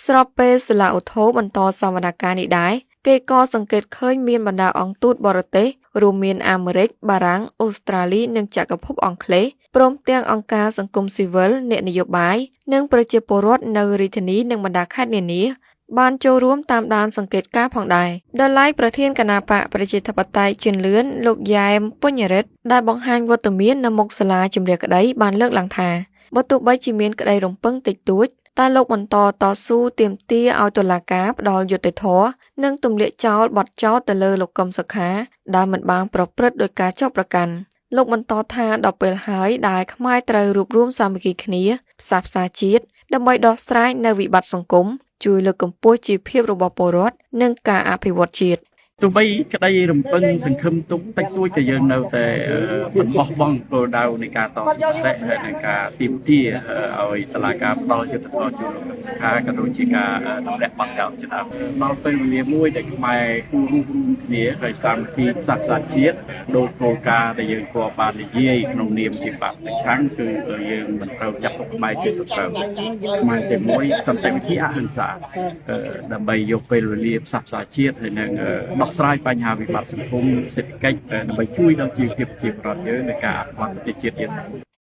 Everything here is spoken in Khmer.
ស្របពេលសាឡាឧទ្ធរបន្តសវនកម្មនេះដែរគេក៏សង្កេតឃើញមានបណ្ដាអង្គទូតបរទេសរួមមានអាមេរិកបារាំងអូស្ត្រាលីនិងចក្រភពអង់គ្លេសព្រមទាំងអង្គការសង្គមស៊ីវិលអ្នកនយោបាយនិងប្រជាពលរដ្ឋនៅរាជធានីនិងបណ្ដាខេត្តនានាបានចូលរួមតាមដានសង្កេតការណ៍ផងដែរដោយឡែកប្រធានគណៈបកប្រជាធិបតេយ្យជឿនលឿនលោកយ៉ែមពញ្ញរិទ្ធដែលបង្ហាញវត្តមាននៅមុខសាលាជំនះក្តីបានលើកឡើងថាបើទោះបីជាមានក្តីរំពឹងតិចតួចតែលោកបន្តតស៊ូទាមទារឲ្យតុលាការផ្ដល់យុត្តិធម៌និងទម្លាក់ចោលបទចោទទៅលើលោកកឹមសុខាដែលមិនបានប្រព្រឹត្តដោយការចោទប្រកាន់លោកបន្តថាដល់ពេលហើយដែលខ្មែរត្រូវរួបរวมសាមគ្គីគ្នាផ្សះផ្សាជាតិដើម្បីដោះស្រាយនៅវិបត្តិសង្គមជួយលើកកម្ពស់ជីវភាពរបស់ពលរដ្ឋនិងការអភិវឌ្ឍជាតិទោះបីក្តីរំពឹងសង្ឃឹមទុកតិចតួចតែយើងនៅតែបោះបង់គោលដៅនៃការតស៊ូមតិហើយនៃការទាមទារឲ្យតុលាការផ្ដល់យុត្តិធម៌ជូនលោកកឹមសុខាក៏ដូចជាការទម្លាក់បទចោទជាដើមដល់ពេលវេលាមួយដែលខ្មែរគូររួមគ្នាហើយសាមគ្គីផ្សះផ្សាជាតិដោយគោលការណ៍ដែលយើងគួរបាននិយាយក្នុងនាមជាបកប្រឆាំងគឺយើងមិនត្រូវចាត់ទុកខ្មែរជាសត្រូវខ្មែរតែមួយសន្តិវិធីអហិង្សាដើម្បីយកពេលវេលាផ្សះផ្សាជាតិហើយនឹងដោះស្រាយបញ្ហាវិបត្តិសង្គមសេដ្ឋកិច្ចដើម្បីជួយដល់ជីវភាពប្រជាពលរដ្ឋយើងในការអភិវឌ្ឍប្រទេសជាតិយើង